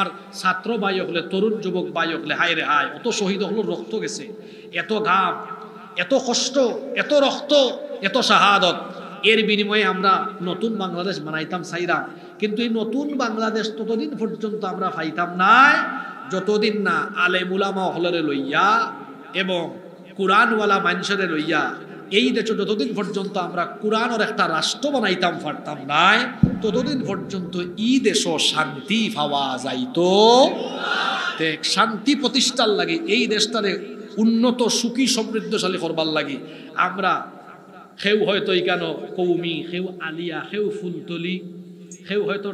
আর ছাত্র ভাই হলে তরুণ যুবক ভাই হলে হায় রে হায় অত শহীদ হলো রক্ত গেছে, এত ঘাম, এত কষ্ট, এত রক্ত, এত শাহাদত। এর বিনিময়ে আমরা নতুন বাংলাদেশ বানাইতাম চাইলাম, কিন্তু এই নতুন বাংলাদেশ ততদিন পর্যন্ত আমরা পাইতাম নাই যতদিন না আলেম উলামা হলরে লইয়া এবং কুরআনওয়ালা মানুষরে লইয়া এই দেশে যতদিন পর্যন্ত আমরা কুরআনের একটা রাষ্ট্র বানাইতাম পারতাম নাই ততদিন পর্যন্ত এই দেশ শান্তি পাওয়া যাইতো। শান্তি প্রতিষ্ঠার লাগে এই দেশটারে উন্নত সুখী সমৃদ্ধশালী করবার লাগে আমরা কেউ হয়তো এখানে কৌমি, কেউ আলিয়া, কেউ ফুলতলি, কেউ হয়তো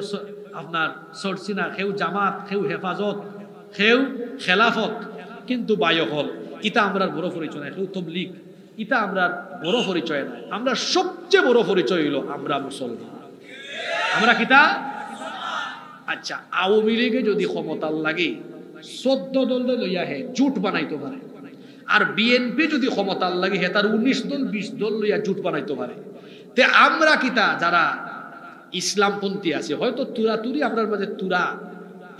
আপনার সরসিনা, কেউ জামাত, কেউ হেফাজত, কেউ খেলাফত, কিন্তু বায়কল ইটা আমরা বড় পরিচয় নাই, কেউ তবলিগ, ইটা আমরা বড় পরিচয় নাই। আমরা সবচেয়ে বড় পরিচয় হইল আমরা মুসলমান। আমরা কিতা? আচ্ছা, আওয়ামী লীগে যদি ক্ষমতার লাগে 14 দল লইয়া হে জুট বানাইতে পারে, আর বিএনপি যদি ক্ষমতার লাগে হে তার 19 দল 20 দল লইয়া জুট বানাইতে পারে। তে আমরা কিতা যারা ইসলামপন্থী আছে হয়তো তুরাতুরি আমরা মাঝে তুরা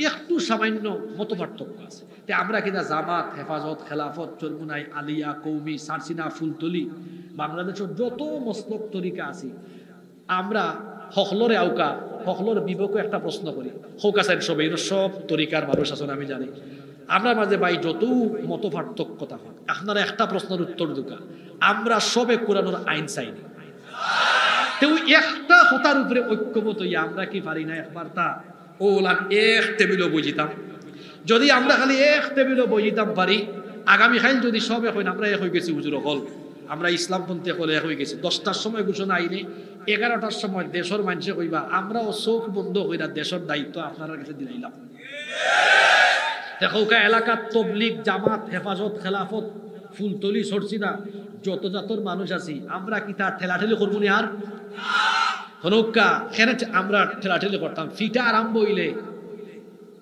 একটু সামান্য মত পার্থক্য আছে, তে আমরা কিনা জামাত, হেফাজত, খেলাফত, চরমুনাই, আলিয়া, কৌমি, সারসিনা, ফুলতলি, বাংলাদেশের যত মসলক তরিকা আছে আমরা হকলরে আউকা হকলর বিবেকে একটা প্রশ্ন করি, হোক আছেন সবাই সব তরিকার মানুষ আছেন আমি জানি, আমরা মাঝে ভাই যত মত পার্থক্যতা হয় আপনারা একটা প্রশ্নের উত্তর দুকা, আমরা সবে কোরআনের আইন চাইনি, তেও একটা হতার উপরে ঐক্যমত হইয়া আমরা কি পারি না একবার তা ওলাম এক টেবিলও বুঝিতাম। যদি আমরা খালি এক টেবিলও বুঝিতাম পারি, আগামীকাল যদি সব এখন আমরা এক হয়ে গেছি হুজুর হল, আমরা ইসলামপন্থী হলে এক হয়ে গেছি, 10টার সময় ঘোষণা আইনে 11টার সময় দেশের মানুষে কইবা আমরাও চোখ বন্ধ কইরা দেশের দায়িত্ব আপনার কাছে দিলাইলাম। দেখো এলাকার তবলিগ, জামাত, হেফাজত, খেলাফত, ফুলতলি, সরসিনা যত জাতর মানুষ আছি আমরা কি তার ঠেলাঠেলি করবো নি? আর হনুকা কেন আমরা ঠেলাঠেলি করতাম? ফিটা আরম্ভ হইলে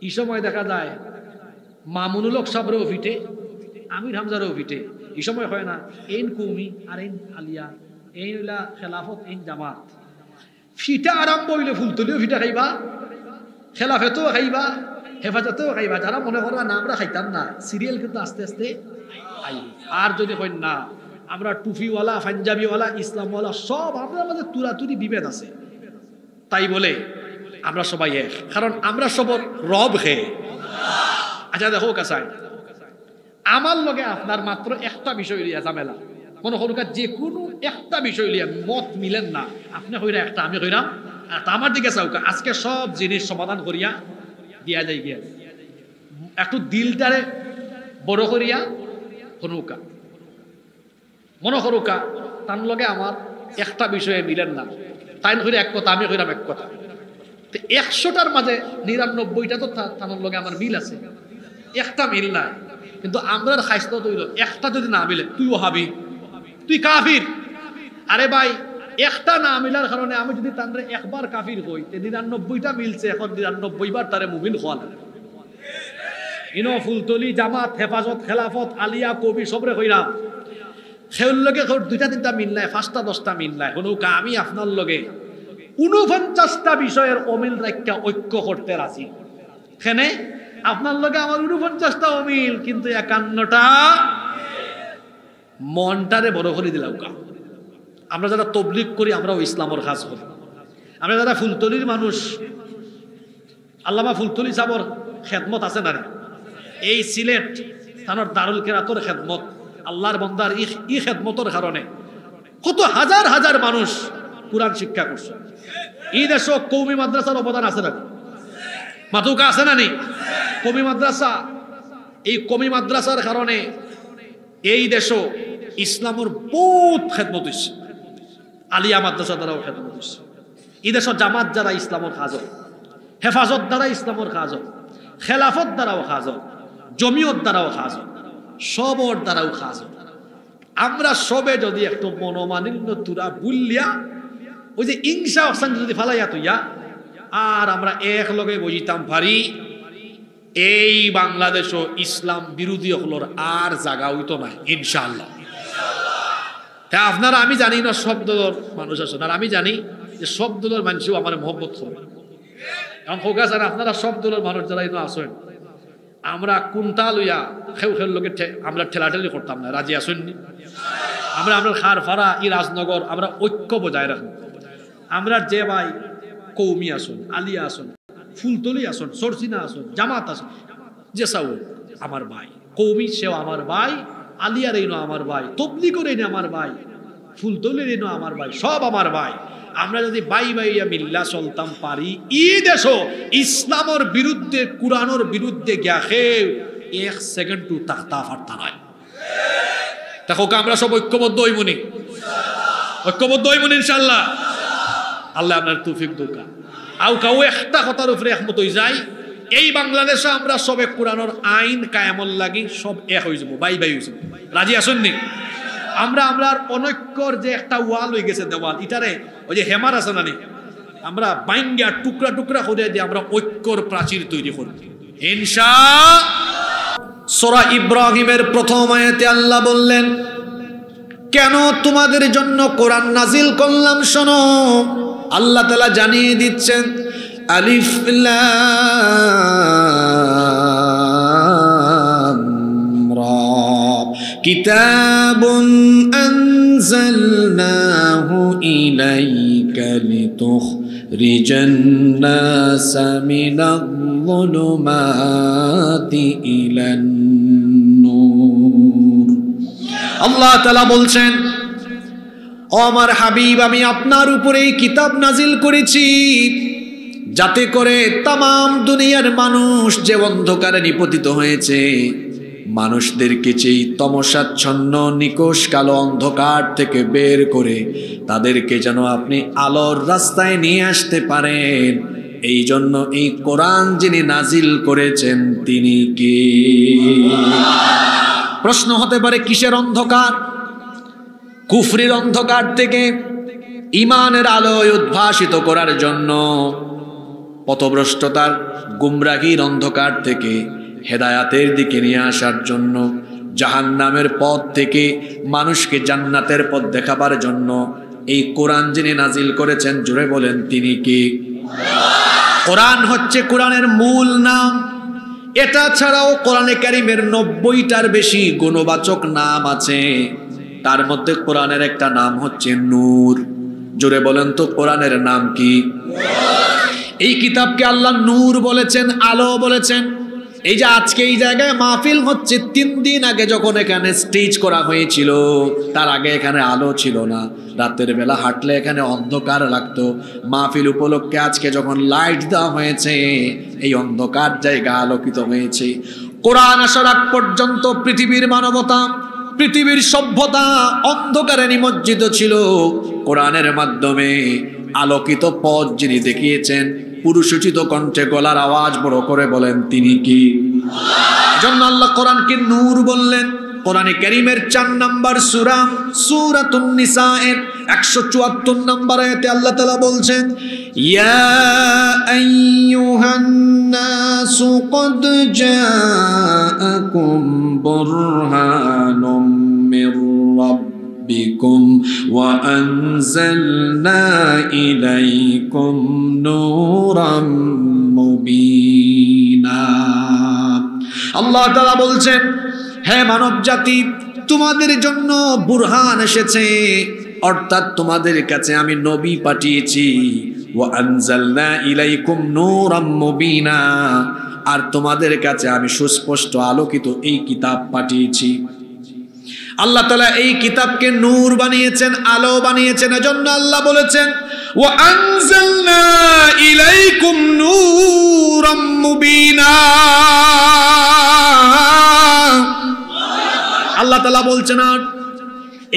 এই সময় দেখা যায় মামুনুল হক সাবরেও ফিটে, আমির হামজারও ফিটে, এই সময় হয় না এইন কৌমি আর এইন আলিয়া, এই হইলা খেলাফত, এইন জামাত। ফিটা আরম্ভ হইলে ফুলতলিও ফিটা খাইবা, খেলাফতেও খাইবা, হেফাজতেও খাইবা। যারা মনে করবা না আমরা খাইতাম না, সিরিয়াল কিন্তু আস্তে আস্তে আই। আর যদি হয় না আমরা টুফিওয়ালা, পাঞ্জাবিওয়ালা, ইসলামওয়ালা সব আমরা আমাদের তুরাতুরি বিভেদ আছে, তাই বলে আমরা সবাই এক, কারণ আমরা সবর রব হে। আচ্ছা দেখো কাসাই আমার লগে আপনার মাত্র একটা বিষয় লিয়া ঝামেলা, মনে করুক যে কোনো একটা বিষয় লিয়া মত মিলেন না, আপনি হইরা একটা আমি হইরাম, আমার দিকে চাউকা আজকে সব জিনিস সমাধান করিয়া দিয়া যায় গিয়া একটু দিলটারে বড় করিয়া হনুকা মনে করুকা তার লগে আমার একটা বিষয়ে মিলেন না, তাই হইরা এক কথা আমি হইরাম এক কথা, 100টার মাঝে 99টা তো তার লগে আমার মিল আছে, একটা মিল নাই। কিন্তু আমরা খাইস্ত তৈল একটা যদি না মিলে তুইও হাবি, তুই কাফির। আরে ভাই একটা না মিলার কারণে আমি যদি তানরে একবার কাফির হই, 99টা মিলছে, এখন 99 বার তারে মুমিন হওয়া লাগে। ইনো ফুলতলি, জামাত, হেফাজত, খেলাফত, আলিয়া, কবি সবরে হইরাম, সেউর লগে 2টা 3টা মিল নাই, 5টা 10টা মিল নাই। হনুকা আমি আপনার লগে 49টা বিষয়ের অমিল রাখা ঐক্য করতে রাজি, এখানে আপনার লগে আমার 49টা অমিল, কিন্তু 51টা মনটারে বড় করে দিলাম। আমরা যারা তবলিগ করি আমরাও ইসলামের কাজ করি, আমরা যারা ফুলতলির মানুষ, আল্লামা ফুলতলি সাবর খেদমত আছে না, এই সিলেট তানোর দারুল কেরাতর খেদমত, আল্লাহর বন্দার ই খেদমতর কারণে কত হাজার হাজার মানুষ কুরআন শিক্ষা করছে। এই দেশ কৌমি মাদ্রাসার অবদান আছে না? মাতুকা আছে না নি? কৌমি মাদ্রাসা, এই কৌমি মাদ্রাসার কারণে এই দেশ ইসলামের বহুত খেদমত হয়েছে, আলিয়া মাদ্রাসা দ্বারাও খেদমত হয়েছে। এই দেশ জামাত যারা ইসলামের কাজ, হেফাজত দ্বারা ইসলামের কাজ, খেলাফত দ্বারাও কাজ, জমিয়ত দ্বারাও কাজ, সবর দ্বারাও কাজ। আমরা সবে যদি একটু মনোমালিন্য তুরা বুলিয়া ওই যে ইংসা অবস্থান যদি ফালাইয়া তুইয়া আর আমরা এক লগে বুঝিতাম পারি, এই বাংলাদেশ ইসলাম বিরোধী হলোর আর জায়গা হইতো না ইনশাআল্লাহ। তা আপনারা আমি জানি না সব দলের মানুষ আছেন, আর আমি জানি যে সব দলের মানুষও আমার মহব্বত করবে, এখন হোক স্যার আপনারা সব দলের মানুষ যারা এনে আসেন আমরা কোনটা লইয়া খেউ লোকের আমরা ঠেলাঠেলি করতাম না, রাজি আসেননি? আমরা আপনার খার ফাড়া ই রাজনগর আমরা ঐক্য বজায় রাখবো। আমরা যে ভাই কৌমি আসুন, আলিয়া আসুন, ফুলতলি আসুন, সরসিনা আসুন, জামাত আসুন, যে সাউ আমার ভাই, কৌমি সেও আমার ভাই, আলিয়ার এই আমার ভাই, তবলিগের এই আমার ভাই, ফুলতলির এই আমার ভাই, সব আমার ভাই। আমরা যদি বাই বাইয়া মিল্লা চলতাম পারি ই দেশ ইসলামের বিরুদ্ধে কুরআনের বিরুদ্ধে গিয়া খেয়ে এক সেকেন্ড টু তাখতা ফারতা নয়। দেখো আমরা সব ঐক্যবদ্ধ হইমনি, ঐক্যবদ্ধ হইমনি ইনশাআল্লাহ। আল্লাহ আপনার তৌফিক দোকা আও কাউ একটা কথার উপরে একমত হয়ে যায়। এই বাংলাদেশে আমরা সবে কোরআনের আইন কায়ামল লাগি সব এক হয়ে যাবো, বাই বাই হয়ে যাবো, রাজি আসেননি? আমরা অনৈক্যর যে একটা ওয়াল হয়ে গেছে দেওয়াল, ইটারে ওই যে হেমার আছে না, আমরা বাইঙ্গা টুকরা টুকরা করে দিয়ে আমরা ঐক্যর প্রাচীর তৈরি করব ইনশাআল্লাহ। সূরা ইব্রাহিমের প্রথম আয়াতে আল্লাহ বললেন, কেন তোমাদের জন্য কোরআন নাজিল করলাম শোনো। আল্লাহ তাআলা জানিয়ে দিচ্ছেন, আলিফ লাম রা কিতাবুন আনজালনাহু ইলাইকা লিতুখরিজান নাসা মিনায-যুলুমাতি ইলান নূর। আল্লাহ তাআলা বলছেন, ও আমার হাবিব, আমি আপনার উপরে এই কিতাব নাজিল করেছি যাতে করে তামাম দুনিয়ার মানুষ যে অন্ধকারে নিপতিত হয়েছে, মানুষদেরকে সেই তমসাচ্ছন্ন নিকষ কালো অন্ধকার থেকে বের করে তাদেরকে যেন আপনি আলোর রাস্তায় নিয়ে আসতে পারেন। এই জন্য এই কোরআন যিনি নাজিল করেছেন তিনি কে? প্রশ্ন হতে পারে, কিসের অন্ধকার? কুফরির অন্ধকার থেকে ঈমানের আলোয় উদ্ভাসিত করার জন্য, পথভ্রষ্টতার গুমরাহির অন্ধকার থেকে হেদায়াতের দিকে নিয়ে আসার জন্য, জাহান্নামের পথ থেকে মানুষকে জান্নাতের পথ দেখাবার জন্য এই কোরআন যিনি নাজিল করেছেন, জোরে বলেন তিনি কি? কোরআন হচ্ছে কোরআনের মূল নাম। এটা ছাড়াও কোরআনে কারীমের 90টার বেশি গুণবাচক নাম আছে। তার মধ্যে কোরআনের একটা নাম হচ্ছে নূর। জোরে বলেন তো কোরআনের নাম কি? এই কিতাবকে আল্লাহ নূর বলেছেন, আলো বলেছেন। এই যে আজকে এই জায়গায় মাহফিল হচ্ছে, 3 দিন আগে যখন এখানে স্টেজ করা হয়েছিল, তার আগে এখানে আলো ছিল না। রাতের বেলা হাঁটলে এখানে অন্ধকার লাগতো। মাহফিল উপলক্ষে আজকে যখন লাইট দেওয়া হয়েছে, এই অন্ধকার জায়গা আলোকিত হয়েছে। কোরআন আসার আগ পর্যন্ত পৃথিবীর মানবতা, পৃথিবীর সভ্যতা অন্ধকারে নিমজ্জিত ছিল। কোরআনের মাধ্যমে আলোকিত পথ যিনি দেখিয়েছেন, পুরুষোচিত কণ্ঠে গলার আওয়াজ বড় করে বলেন তিনি কি? এজন্য আল্লাহ কোরআনকে নূর বললেন। কোরআনে কারীমের 4 নম্বর সূরা, সূরাতুন নিসা এর 174 নম্বর আয়াতে আল্লাহ তাআলা বলছেন, ইয়া আইয়ুহান নাসু ক্বাদ জাআকুম বুরহানুম মির রাব্বিকুম ওয়া আনজালনা ইলাইকুম নূরাম মুবিনা। আল্লাহ তাআলা বলছেন, হে মানব জাতি, তোমাদের জন্য বুরহান এসেছে, অর্থাৎ তোমাদের কাছে আমি নবী পাঠিয়েছি। ওয়া আনজালনা ইলাইকুম নূরাম মুবিনা, আর তোমাদের কাছে আমি সুস্পষ্ট আলোকিত এই কিতাব পাঠিয়েছি। আল্লাহ তাআলা এই কিতাবকে নূর বানিয়েছেন, আলো বানিয়েছেন। এজন্য আল্লাহ বলেছেন, ওয়া আনজালনা ইলাইকুম নূরাম মুবিনা। আল্লাহ তাআলা বলছেন,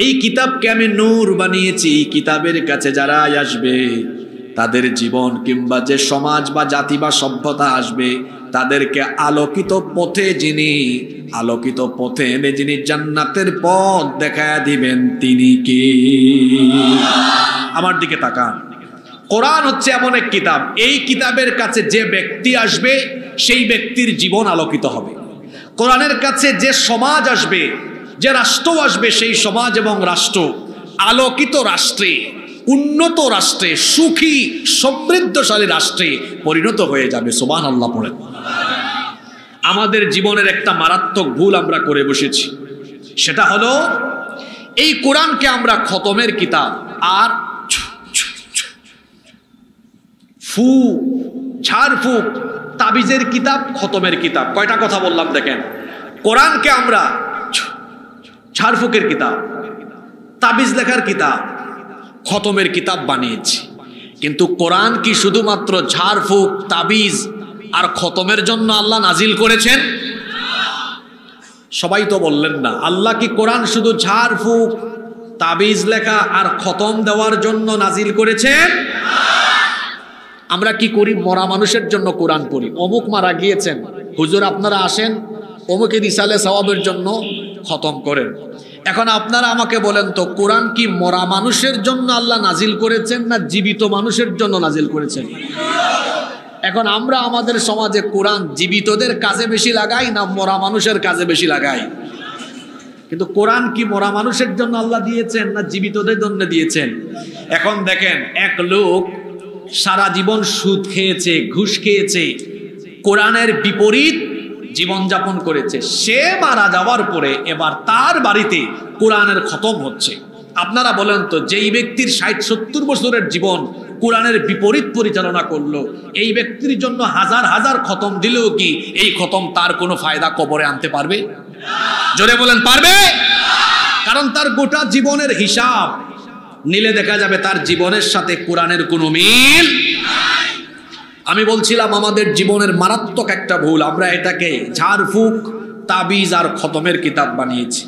এই কিতাবকে আমি নূর বানিয়েছি। এই কিতাবের কাছে যারা আসবে, তাদের জীবন কিংবা যে সমাজ বা জাতি বা সভ্যতা আসবে, তাদেরকে আলোকিত পথে যিনি এনে যিনি জান্নাতের পথ দেখায় দিবেন তিনি কি? আমার দিকে তাকান। কোরআন হচ্ছে এমন এক কিতাব, এই কিতাবের কাছে যে ব্যক্তি আসবে সেই ব্যক্তির জীবন আলোকিত হবে। কোরআনের কাছে যে সমাজ আসবে, যে রাষ্ট্র আসবে, সেই সমাজ এবং রাষ্ট্র আলোকিত রাষ্ট্রে উন্নত রাষ্ট্রে, সুখী সমৃদ্ধশালী রাষ্ট্রে পরিণত হয়ে যাবে। সুবহানাল্লাহ পড়েন। আমাদের জীবনের একটা মারাত্মক ভুল আমরা করে বসেছি, সেটা হলো এই কোরআনকে আমরা খতমের কিতাব আর ঝাড়ফুঁক তাবিজের কিতাব, খতমের কিতাব। কয়টা কথা বললাম দেখেন। কোরআনকে আমরা ঝাড়ফুঁকের কিতাব, তাবিজ লেখার কিতাব, খতমের কিতাব বানিয়েছি। কিন্তু কোরআন কি শুধুমাত্র ঝাড়ফুঁক, তাবিজ আর খতমের জন্য আল্লাহ নাজিল করেছেন? সবাই তো বললেন না। আল্লাহ কি কোরআন শুধু ঝাড়ফুঁক, তাবিজ লেখা আর খতম দেওয়ার জন্য নাজিল করেছেন? আমরা কি করি? মরা মানুষের জন্য কোরআন পড়ি। অমুক মারা গিয়েছেন, হুজুর আপনারা আসেন অমুকের ইসালে সওয়াবের জন্য খতম করেন। এখন আপনারা আমাকে বলেন তো, কোরআন কি মরা মানুষের জন্য আল্লাহ নাজিল করেছেন না জীবিত মানুষের জন্য নাজিল করেছেন? এখন আমরা আমাদের সমাজে কোরআন জীবিতদের কাজে বেশি লাগাই না মরা মানুষের কাজে বেশি লাগাই? কিন্তু কোরআন কি মরা মানুষের জন্য আল্লাহ দিয়েছেন না জীবিতদের জন্য দিয়েছেন? এখন দেখেন, এক লোক সারা জীবন সুদ খেয়েছে, ঘুষ খেয়েছে, কোরআনের বিপরীত জীবনযাপন করেছে। সে মারা যাওয়ার পরে এবার তার বাড়িতে কোরআনের খতম হচ্ছে। আপনারা বলেন তো, যেই ব্যক্তির 60-70 বছরের জীবন কোরআনের বিপরীত পরিচালনা করলো, এই ব্যক্তির জন্য হাজার হাজার খতম দিলেও কি এই খতম তার কোনো ফায়দা কবরে আনতে পারবে? জোরে বলেন, পারবে? কারণ তার গোটা জীবনের হিসাব নিলে দেখা যাবে তার জীবনের সাথে কোরআনের কোনো মিল। আমি বলছিলাম আমাদের জীবনের মারাত্মক একটা ভুল, আমরা এটাকে ঝাড়ফুঁক, তাবিজ আর খতমের কিতাব বানিয়েছি।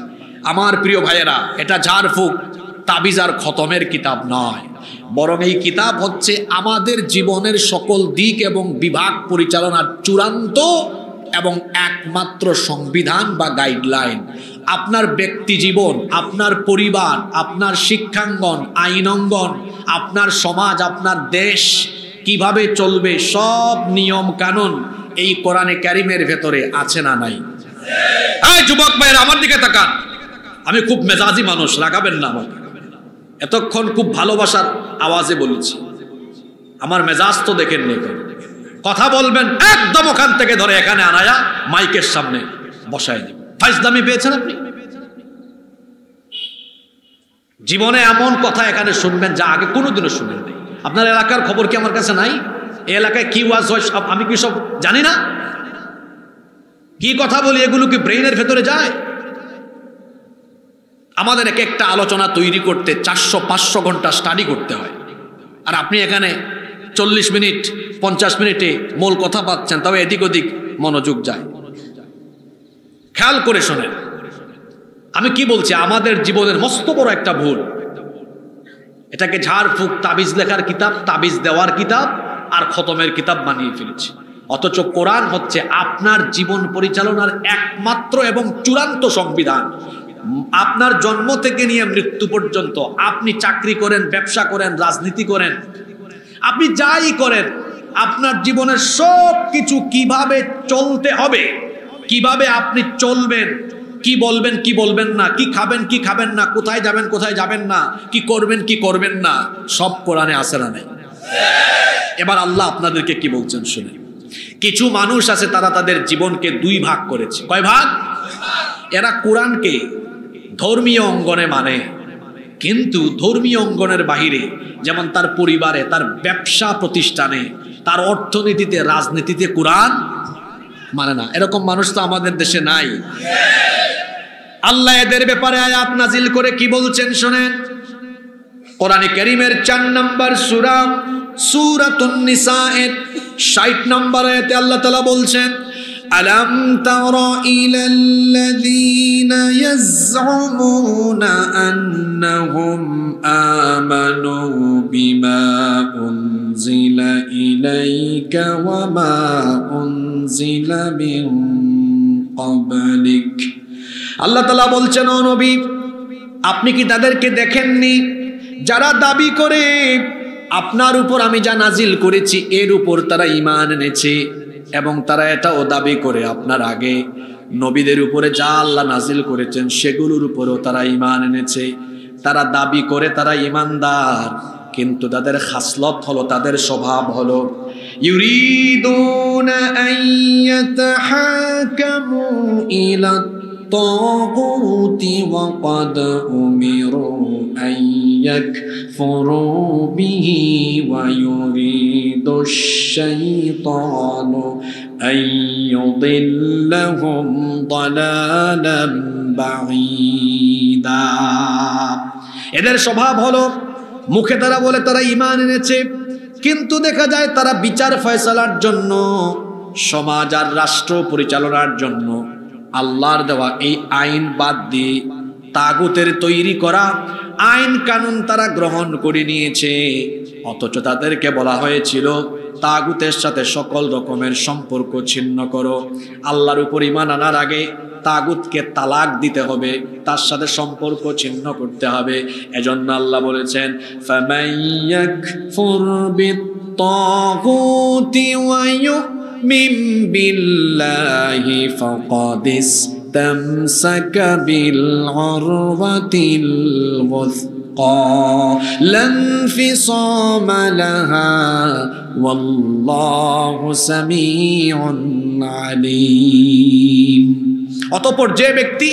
আমার প্রিয় ভাইয়েরা, এটা ঝাড়ফুঁক, তাবিজ আর খতমের কিতাব নয়, বরং এই কিতাব হচ্ছে আমাদের জীবনের সকল দিক এবং বিভাগ পরিচালনার চূড়ান্ত এবং একমাত্র সংবিধান বা গাইডলাইন। আপনার ব্যক্তি জীবন, আপনার পরিবার, আপনার শিক্ষাঙ্গন, আইনঙ্গন, আপনার সমাজ, আপনার দেশ কিভাবে চলবে, সব নিয়ম কানুন এই কোরআনে কারিমের ভেতরে আছে না নাই? এই যুবক ভাইয়েরা আমার দিকে তাকান। আমি খুব মেজাজি মানুষ, রাগাবেন না আমাকে। এতক্ষণ খুব ভালোবাসার আওয়াজে বলেছি, আমার মেজাজ তো দেখেন নি। কথা বলবেন একদম ওখান থেকে ধরে এখানে আনায়া মাইকের সামনে বসায় দিব। ফাইজলামি পেয়েছেন আপনি? জীবনে এমন কথা এখানে শুনবেন যা আগে কোনোদিনও শুনেন নাই। আপনার এলাকার খবর কি আমার কাছে নাই? এই এলাকায় কি ওয়াজ হয় আমি কি সব জানি না? কি কথা বলি এগুলো কি ব্রেইনের ভেতরে যায়? আমাদের এক একটা আলোচনা তৈরি করতে 400-500 ঘন্টা স্টাডি করতে হয়, আর আপনি এখানে 40 মিনিট 50 মিনিটে মূল কথা পাচ্ছেন, তবে এদিক ওদিক মনোযোগ যায়। খেয়াল করে শোনেন আমি কি বলছি। আমাদের জীবনের মস্ত বড় একটা ভুল, এটাকে ঝাড়ফুঁক, তাবিজ লেখার কিতাব, তাবিজ দেওয়ার কিতাব আর খতমের কিতাব বানিয়ে ফেলেছি। অথচ কোরআন হচ্ছে আপনার জীবন পরিচালনার একমাত্র এবং চূড়ান্ত সংবিধান। আপনার জন্ম থেকে নিয়ে মৃত্যু পর্যন্ত, আপনি চাকরি করেন, ব্যবসা করেন, রাজনীতি করেন, আপনি যাই করেন, আপনার জীবনের সব কিছু কিভাবে চলতে হবে, কিভাবে আপনি চলবেন, কি বলবেন কি বলবেন না, কি খাবেন কি খাবেন না, কোথায় যাবেন কোথায় যাবেন না, কি করবেন কি করবেন না, সব কোরআনে আছে না নাই? এবার আল্লাহ আপনাদেরকে কি বলছেন শুনে। কিছু মানুষ আছে তারা তাদের জীবনকে 2 ভাগ করেছে। কয় ভাগ? এরা কোরআনকে ধর্মীয় অঙ্গনে মানে, কিন্তু ধর্মীয় অঙ্গনের বাহিরে, যেমন তার পরিবারে, তার ব্যবসা প্রতিষ্ঠানে, তার অর্থনীতিতে, রাজনীতিতে কোরআন মানে না। এরকম মানুষ তো আমাদের দেশে নাই। আল্লাহ এদের ব্যাপারে আয়াত নাজিল করে কি বলছেন শুনেন। কোরআনে কারীমের 4 নম্বর সূরা, সূরাতুন নিসা এর 60 নম্বর আয়াতে আল্লাহ তাআলা বলছেন, আলাম তারা ইলাল্লাযীনা ইয়াজউমুনা আন্নাহুম আমানু বিমা উনজিলা ইলাইকা ওয়া মা উনজিলা মিন ক্বাবলিক। আল্লাহ তাআলা বলছেন, ও নবী আপনি কি তাদেরকে দেখেননি যারা দাবি করে আপনার উপর আমি যা নাজিল করেছি এর উপর তারা ঈমান এনেছে, এবং তারা এটাও দাবি করে আপনার আগে নবীদের উপরে যা আল্লাহ নাজিল করেছেন সেগুলোর উপরেও তারা ঈমান এনেছে। তারা দাবি করে তারা ঈমানদার, কিন্তু তাদের খাসলত হলো, তাদের স্বভাব হলো ইউরিদুনা আইয়াতাহাকামু ইলা তাগুতি ওয়া ক্বাদ উমিরু আইয়াকফুরু বিহি ওয়া ইউরিদুশ শাইতানু আইয়ুদিল্লাহুম দালালান বাঈদা। এদের স্বভাব হলো মুখে তারা বলে তারা ঈমান এনেছে, কিন্তু দেখা যায় তারা বিচার ফয়সালার জন্য, সমাজ আর রাষ্ট্র পরিচালনার জন্য আল্লাহর দেওয়া এই আইন বাদ দিয়ে তাগুতের তৈরি করা আইন কানুন তারা গ্রহণ করে নিয়েছে। অথচ তাদেরকে বলা হয়েছিল তাগুতের সাথে সকল রকমের সম্পর্ক ছিন্ন করো। আল্লাহর উপর ঈমান আনার আগে তাগুতকে তালাক দিতে হবে, তার সাথে সম্পর্ক ছিন্ন করতে হবে। এজন্য আল্লাহ বলেছেন ফামাইয়াকফুর বিত্তাগুতি ওয়া ইউমিন বিল্লাহি ফাকাদ ইসতামসাকা বিল উরওয়াতিল ওয়াসকা লা ইনফিসামা লাহা ওয়াল্লাহু সামিউন আলীম। অতঃপর যে ব্যক্তি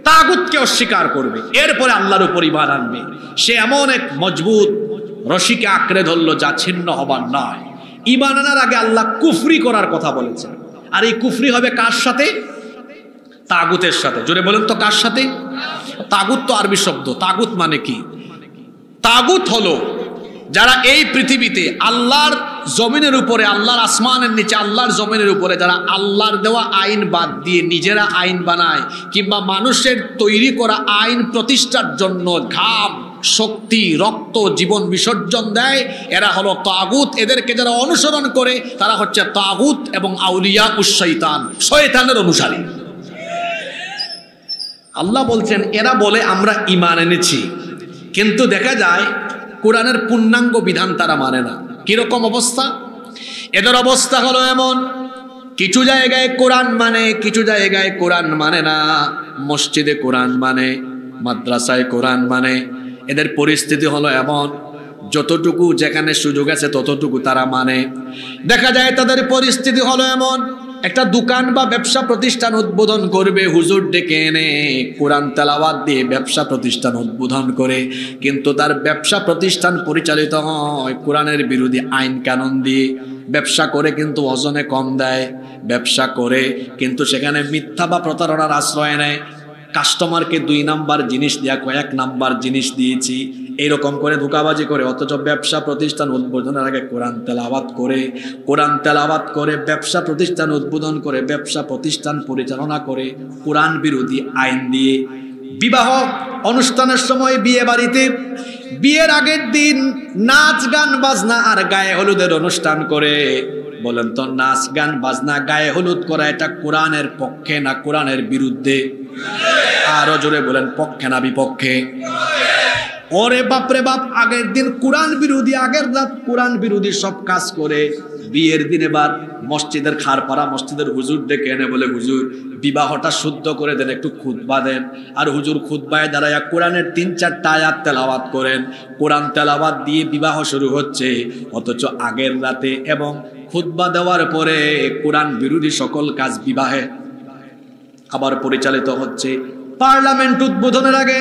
তাগুতকে অস্বীকার করবে, এরপরে আল্লাহর উপর ঈমান আনবে, সে এমন এক মজবুত রশিকে আঁকড়ে ধরলো যা ছিন্ন হবার নয়। ঈমান আনার আগে আল্লাহ কুফরি করার কথা বলেছেন, আর এই কুফরি হবে কার সাথে? তাগুতের সাথে। জোরে বলেন তো কার সাথে? তাগুত তো আরবি শব্দ। তাগুত মানে কি? তাগুত হলো যারা এই পৃথিবীতে আল্লাহর জমিনের উপরে, আল্লাহর আসমানের নিচে, আল্লাহর জমিনের উপরে যারা আল্লাহর দেওয়া আইন বাদ দিয়ে নিজেরা আইন বানায়, কিংবা মানুষের তৈরি করা আইন প্রতিষ্ঠার জন্য ঘাম, শক্তি, রক্ত, জীবন বিসর্জন দেয়, এরা হলো তাগুত। এদেরকে যারা অনুসরণ করে তারা হচ্ছে তাগুত এবং আউলিয়া উশ শয়তান, শয়তানের অনুসারী। আল্লাহ বলছেন এরা বলে আমরা ঈমান এনেছি, কিন্তু দেখা যায় কোরআনের পূর্ণাঙ্গ বিধান তারা মানে না। কিরকম অবস্থা? এদের অবস্থা হলো এমন, কিছু জায়গায় কোরআন মানে, কিছু জায়গায় কোরআন মানে না। মসজিদে কোরআন মানে, মাদ্রাসায় কোরআন মানে। এদের পরিস্থিতি হলো এমন, যতটুকু যেখানে সুযোগ আছে ততটুকু তারা মানে। দেখা যায় তাদের পরিস্থিতি হলো এমন, একটা দোকান বা ব্যবসা প্রতিষ্ঠান উদ্বোধন করবে, হুজুর ডেকে এনে কোরআন তেলাওয়াত দিয়ে ব্যবসা প্রতিষ্ঠান উদ্বোধন করে, কিন্তু তার ব্যবসা প্রতিষ্ঠান পরিচালিত হয় কোরআনের বিরোধী আইন কানুন দিয়ে। ব্যবসা করে কিন্তু ওজনে কম দেয়, ব্যবসা করে কিন্তু সেখানে মিথ্যা বা প্রতারণার আশ্রয় নেয়। কাস্টমারকে 2 নাম্বার জিনিস দেয়া, কয়েক নাম্বার জিনিস দিয়েছি, এইরকম করে ধোঁকাবাজি করে। অথচ ব্যবসা প্রতিষ্ঠান উদ্বোধনের আগে কোরআন তেলাওয়াত করে, কোরআন তেলাওয়াত করে ব্যবসা প্রতিষ্ঠান উদ্বোধন করে, ব্যবসা প্রতিষ্ঠান পরিচালনা করে কোরআন বিরোধী আইন দিয়ে। বিবাহ অনুষ্ঠানের সময়, বিয়ে বাড়িতে বিয়ের আগের দিন নাচ গান বাজনা আর গায়ে হলুদের অনুষ্ঠান করে। বলেন তো, নাচ গান বাজনা গায়ে হলুদ করা এটা কোরআনের পক্ষে না কোরআনের বিরুদ্ধে? আরো জোরে বলেন, পক্ষে না বিপক্ষে? ওরে বাপরে বাপ, আগের দিন কোরআন বিরোধী, আগের রাত কোরআন বিরোধী সব কাজ করে বিয়ের দিন এবার মসজিদের খারপাড়া মসজিদের হুজুর ডেকে এনে বলে, হুজুর বিবাহটা শুদ্ধ করে দেন, একটু খুতবা দেন। আর হুজুর খুতবায় দাঁড়ায় কোরআনের 3-4টা আয়াত তেলাওয়াত করেন। কোরআন তেলাওয়াত দিয়ে বিবাহ শুরু হচ্ছে, অথচ আগের রাতে এবং খুতবা দেওয়ার পরে কোরআন বিরোধী সকল কাজ বিবাহে আবার পরিচালিত হচ্ছে। পার্লামেন্ট উদ্বোধনের আগে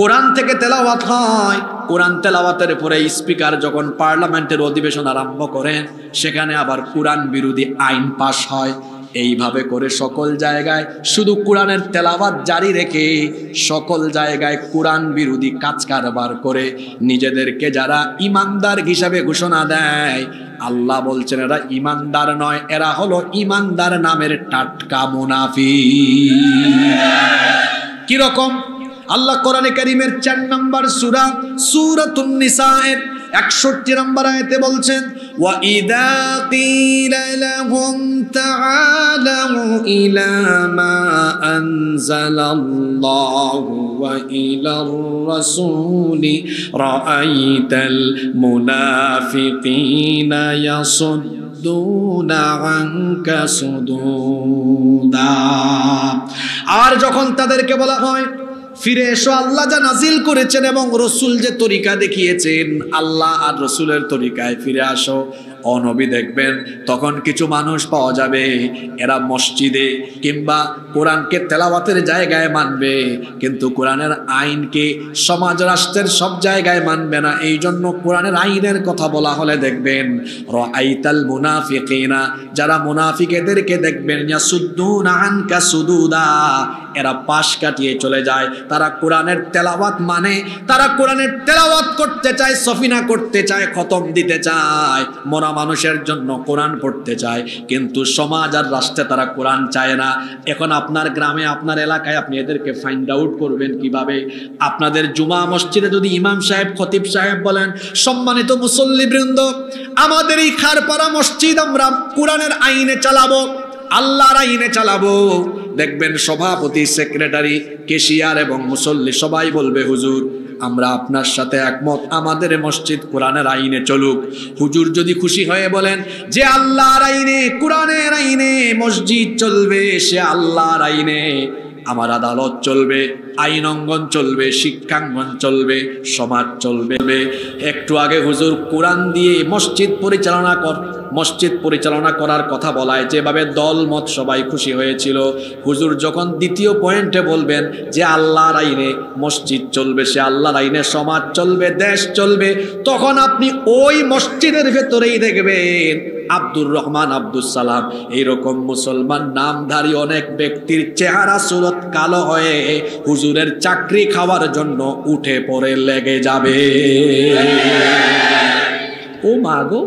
কোরআন থেকে তেলাওয়াত হয়, কোরআন তেলাওয়াতের পরে স্পিকার যখন পার্লামেন্টের অধিবেশন আরম্ভ করেন, সেখানে আবার কোরআন বিরোধী আইন পাশ হয়। এইভাবে করে সকল জায়গায় শুধু কোরআনের তেলাওয়াত জারি রেখে সকল জায়গায় কোরআন বিরোধী কাজ কারবার করে নিজেদেরকে যারা ঈমানদার হিসাবে ঘোষণা দেয়, আল্লাহ বলছেন এরা ঈমানদার নয়, এরা হলো ঈমানদার নামের টাটকা মুনাফিক। কিরকম? আল্লাহ কোরআনে কারীমের 4 নম্বর সূরা সূরাতুন নিসায়ের 61 নম্বর আয়াতে বলছেন, ওয়া ইযা ক্বিলা লাহুম তাআলাউ ইলা মা আনজালাল্লাহু ওয়া ইলার রাসূলি রাআইতাল মুনাফিকিনা ইয়াসুদ্দুনা আনকা সুদুদা। আর যখন তাদেরকে বলা হয় ফিরে এসো, আল্লাহ যা নাজিল করেছেন এবং রসুল যে তরিকা দেখিয়েছেন, আল্লাহ আর রসুলের তরিকায় ফিরে আসো। ও নবী, দেখবেন তখন কিছু মানুষ পাওয়া যাবে, এরা মসজিদে কিংবা কোরআনকে তেলাওয়াতের জায়গায় মানবে, কিন্তু কোরআনের আইনকে সমাজ রাষ্ট্রের সব জায়গায় মানবে না। এই জন্য কোরআনের আইনের কথা বলা হলে দেখবেন রাআইতাল মুনাফিকিনা, যারা মুনাফিক এদেরকে দেখবেন ইয়াসুদ্দুনা আনকা সুদুদা, এরা পাশ কাটিয়ে চলে যায়। তারা কোরআনের তেলাওয়াত মানে, তারা কোরআনের তেলাওয়াত করতে চায়, সফিনা করতে চায়, খতম দিতে চায়, মরা মানুষের জন্য কোরআন পড়তে চায়, কিন্তু সমাজ আর রাষ্ট্রে তারা কোরআন চায় না। এখন আপনার গ্রামে, আপনার এলাকায় আপনি এদেরকে ফাইন্ড আউট করবেন কিভাবে? আপনাদের জুমা মসজিদে যদি ইমাম সাহেব, খতিব সাহেব বলেন, সম্মানিত মুসল্লিবৃন্দ, আমাদের এই খারপাড়া মসজিদ আমরা কোরআনের আইনে চালাবো, আল্লাহর আইনে চালাবো, দেখবেন সভাপতি, সেক্রেটারি, কেশিয়ার এবং মুসল্লি সবাই বলবে, হুজুর আমরা আপনার সাথে একমত, আমাদের মসজিদ কোরআনের আইনে চলুক। হুজুর যদি খুশি হয়ে বলেন যে আল্লাহর আইনে, কোরআনের আইনে মসজিদ চলবে, সে আল্লাহর আইনে আমার আদালত চলবে, আইন অঙ্গন চলবে, শিক্ষাঙ্গন চলবে, সমাজ চলবে। একটু আগে হুজুর কোরআন দিয়ে মসজিদ পরিচালনা করার কথা বলায় যেভাবে দল মত সবাই খুশি হয়েছিল, হুজুর যখন দ্বিতীয় পয়েন্টে বলবেন যে আল্লাহর আইনে মসজিদ চলবে, সে আল্লাহর আইনে সমাজ চলবে, দেশ চলবে, তখন আপনি ওই মসজিদের ভেতরেই দেখবেন আব্দুর রহমান, আব্দুল সালাম, এইরকম মুসলমান নামধারী অনেক ব্যক্তির চেহারা সুরত কালো হয়ে হুজুরের চাকরি খাওয়ার জন্য উঠে পড়ে লেগে যাবে। ও মা গো,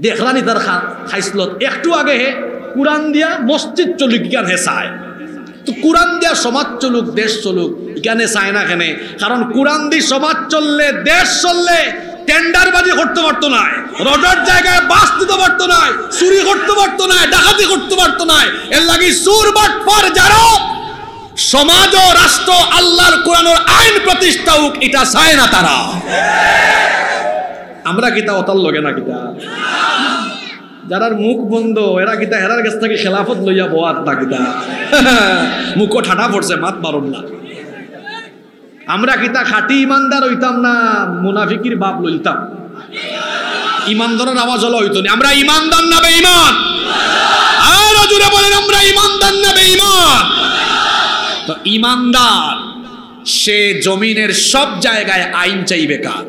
দেখলানি তার খাইসলত একটু আগে হে কোরআন দিয়া মসজিদ চলুক কেন হে চায়, তো কোরআন দিয়া সমাজ চলুক, দেশ চলুক এখানে চায় না কেন? কারণ কোরআন দিয়ে সমাজ চললে, দেশ চললে টেন্ডারবাজি করতে পারতো না, রোডের জায়গায় বাস দিতে পারতো না, চুরি করতে পারতো না, ডাকাতি করতে পারতো না। এর লাগি সুর বাটপার যারা সমাজ ও রাষ্ট্র আল্লাহর কোরআনের আইন প্রতিষ্ঠা হোক, এটা চায় না তারা। আমরা কিতা অতাল লগে না কিতা, যারার মুখ বন্ধ এরা কিতা হেরার কাছ থেকে খেলাফত লইয়া বয়াত না কিতা, মুখ ঠাটা পড়ছে, মাত মারুন না। আমরা কিতা খাঁটি ইমানদার হইতাম না মুনাফিকির বাপ লইতাম? ইমানদারের আওয়াজ হলো হইতো না। আমরা ইমানদার না বেঈমান? আরো জোরে বলেন, আমরা ইমানদার না বেঈমান? তো ইমানদার সে জমিনের সব জায়গায় আইন চাইবে কার?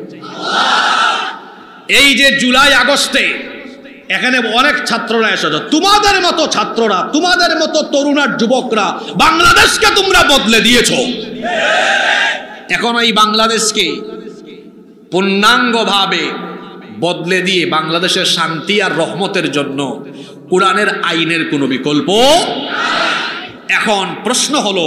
এই যে জুলাই আগস্টে এখানে অনেক ছাত্ররা এসেছে, তোমাদের মতো ছাত্ররা, তোমাদের মতো তরুণ আর যুবকরা বাংলাদেশকে তোমরা বদলে দিয়েছো। এখন এই বাংলাদেশকে পূর্ণাঙ্গভাবে বদলে দিয়ে বাংলাদেশের শান্তি আর রহমতের জন্য কোরআনের আইনের কোনো বিকল্প। এখন প্রশ্ন হলো,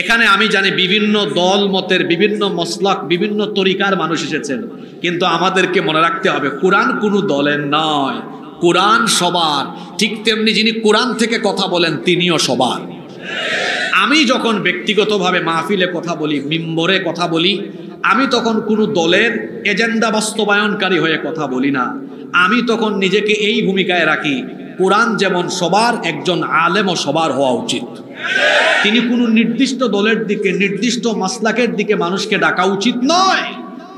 এখানে আমি জানি বিভিন্ন দল মতের, বিভিন্ন মসলাক, বিভিন্ন তরিকার মানুষ এসেছেন, কিন্তু আমাদেরকে মনে রাখতে হবে কোরআন কোনো দলের নয়, কোরআন সবার। ঠিক তেমনি যিনি কোরআন থেকে কথা বলেন তিনিও সবার। আমি যখন ব্যক্তিগতভাবে মাহফিলে কথা বলি, মিম্বরে কথা বলি, আমি তখন কোনো দলের এজেন্ডা বাস্তবায়নকারী হয়ে কথা বলি না। আমি তখন নিজেকে এই ভূমিকায় রাখি, কোরআন যেমন সবার, একজন আলেমও সবার হওয়া উচিত। তিনি কোনো নির্দিষ্ট দলের দিকে, নির্দিষ্ট মাসলাকের দিকে মানুষকে ডাকা উচিত নয়।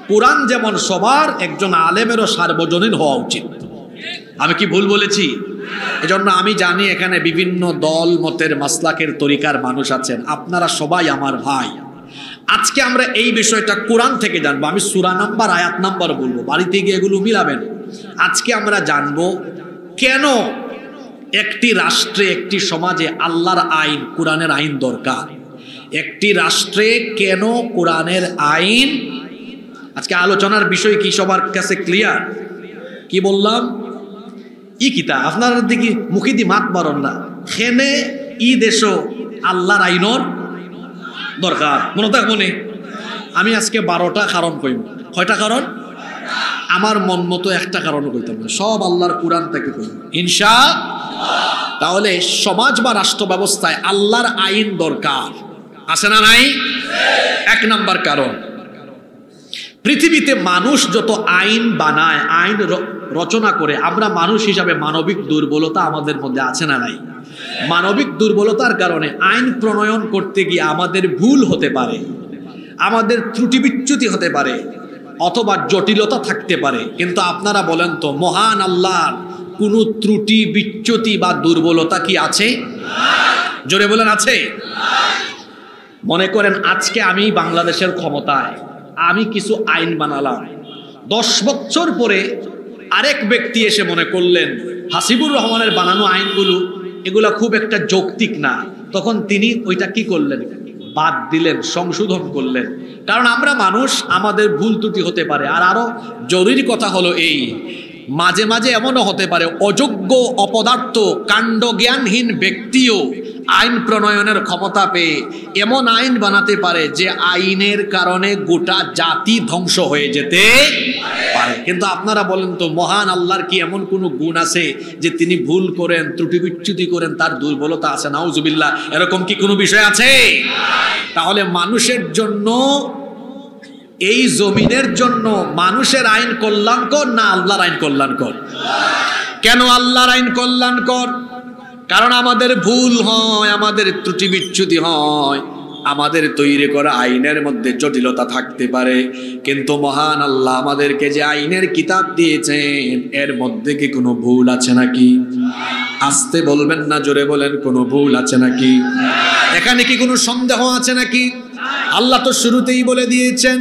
কোরআন যেমন সবার, একজন আলেমেরও সার্বজনীন হওয়া উচিত। আমি কি ভুল বলেছি? এজন্য আমি জানি এখানে বিভিন্ন দল মতের মাসলাকের তরিকার মানুষ আছেন, আপনারা সবাই আমার ভাই। আজকে আমরা এই বিষয়টা কোরআন থেকে জানবো। আমি সূরা নাম্বার, আয়াত নাম্বার বলবো, বাড়িতে গিয়ে এগুলো মিলাবেন। আজকে আমরা জানবো কেন একটি রাষ্ট্রে, একটি সমাজে আল্লাহর আইন, কোরআনের আইন দরকার। একটি রাষ্ট্রে কেন কোরআনের আইন। আজকে আলোচনার বিষয় কি সবার কাছে ক্লিয়ার? কি বললাম? ই কিতা আপনার দিকে মুখি দি মাত মারন না, খেনে ই দেশ আল্লাহর আইনর দরকার। মনে থাক মনে, আমি আজকে 12টা কারণ কইব। কয়টা কারণ? আমার মন মতো একটা কারণও কইতাম না, সব আল্লাহর কোরআন থেকে কইব ইনশাআল্লাহ। তাহলে সমাজ বা রাষ্ট্র ব্যবস্থায় আল্লাহর আইন দরকার, আছে না নাই? 1 নাম্বার কারণ, পৃথিবীতে মানুষ যত আইন বানায়, আইন রচনা করে, আমরা মানুষ হিসাবে মানবিক দুর্বলতা আমাদের মধ্যে আছে না নাই? মানবিক দুর্বলতার কারণে আইন প্রণয়ন করতে গিয়ে আমাদের ভুল হতে পারে, আমাদের ত্রুটি বিচ্যুতি হতে পারে, অথবা জটিলতা থাকতে পারে। কিন্তু আপনারা বলেন তো, মহান আল্লাহর কোনো ত্রুটি বিচ্যুতি বা দুর্বলতা কি আছে? জোরে বলেন, আছে? মনে করেন আজকে আমি বাংলাদেশের ক্ষমতায়, আমি কিছু আইন বানালাম, 10 বছর পরে আরেক ব্যক্তি এসে মনে করলেন হাসিবুর রহমানের বানানো আইনগুলো এগুলা খুব একটা যৌক্তিক না, তখন তিনি ওইটা কি করলেন? বাদ দিলেন, সংশোধন করলেন। কারণ আমরা মানুষ, আমাদের ভুল ত্রুটি হতে পারে। আর আরো জরুরি কথা হলো এই, মাঝে মাঝে এমনও হতে পারে অযোগ্য, অপদার্থ, কাণ্ড জ্ঞানহীন ব্যক্তিও আইন প্রণয়নের ক্ষমতা পেয়ে এমন আইন বানাতে পারে যে আইনের কারণে গোটা জাতি ধ্বংস হয়ে যেতে পারে। কিন্তু আপনারা বলেন তো, মহান আল্লাহর কি এমন কোনো গুণ আছে যে তিনি ভুল করেন, ত্রুটি বিচ্যুতি করেন, তার দুর্বলতা আছে? নাউজুবিল্লাহ, এরকম কি কোনো বিষয় আছে? তাহলে মানুষের জন্য, এই জমিনের জন্য মানুষের আইন কল্যাণকর না আল্লাহর আইন কল্যাণকর? কেন আল্লাহর আইন কল্যাণকর? কারণ আমাদের ভুল হয়, আমাদের ত্রুটি বিচ্যুতি হয়, আমাদের তৈরি করা আইনের মধ্যে জটিলতা থাকতে পারে। কিন্তু মহান আল্লাহ আমাদেরকে যে আইনের কিতাব দিয়েছেন, এর মধ্যে কি কোনো ভুল আছে নাকি? আসতে বলবেন না, জোরে বলেন, কোনো ভুল আছে নাকি? এখানে কি কোনো সন্দেহ আছে নাকি? আল্লাহ তো শুরুতেই বলে দিয়েছেন,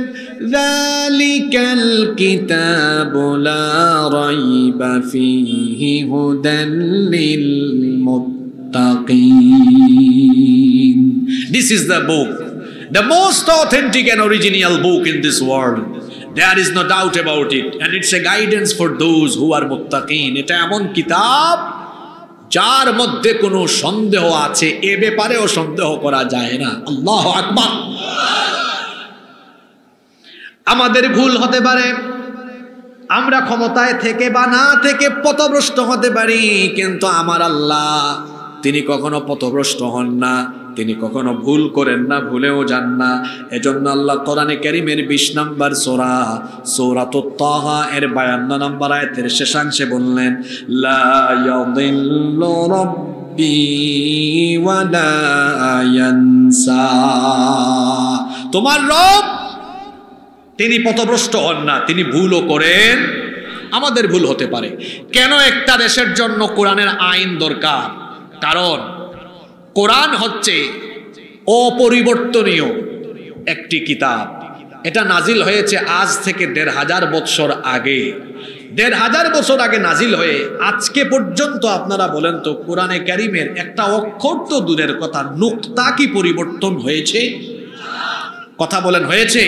যালিকাল কিতাবু লা রাইবা ফীহি হুদাল লিল মুত্তাকিন। This is the book, the most authentic and original book in this world. There is no doubt about it, and it's a guidance for those who are muttaqin. এটা এমন কিতাব যার মধ্যে কোনো সন্দেহ আছে, এ ব্যাপারেও সন্দেহ করা যায় না। আল্লাহু আকবার। আমাদের ভুল হতে পারে, আমরা ক্ষমতায় থেকে বা না থেকে পথভ্রষ্ট হতে পারি, কিন্তু আমার আল্লাহ তিনি কখনো পথভ্রষ্ট হন না, তিনি কখনো ভুল করেন না, ভুলেও যান না। এজন্য আল্লাহ কোরআনে কারীমের 20 নম্বর সূরা, সূরাতুত তাহা এর 52 নম্বর আয়াতের শেষাংশে বললেন, লা ইয়াদিল্লু রাব্বি ওয়া লা ইয়ানসা। তোমার রব তিনি পথভ্রষ্ট হন না, তিনি ভুলও করেন। আমাদের ভুল হতে পারে। কেন একটা দেশের জন্য কোরআনের আইন দরকার? কারণ কোরআন হচ্ছে অপরিবর্তনীয় একটি কিতাব। এটা নাজিল হয়েছে আজ থেকে 1500 বছর আগে। 1500 বছর আগে নাজিল হয়ে আজকে পর্যন্ত আপনারা বলেন তো, কোরআনে কারীমের একটা অক্ষর তো দূরের কথা, নুকতা কি পরিবর্তন হয়েছে? কথা বলেন, হয়েছে?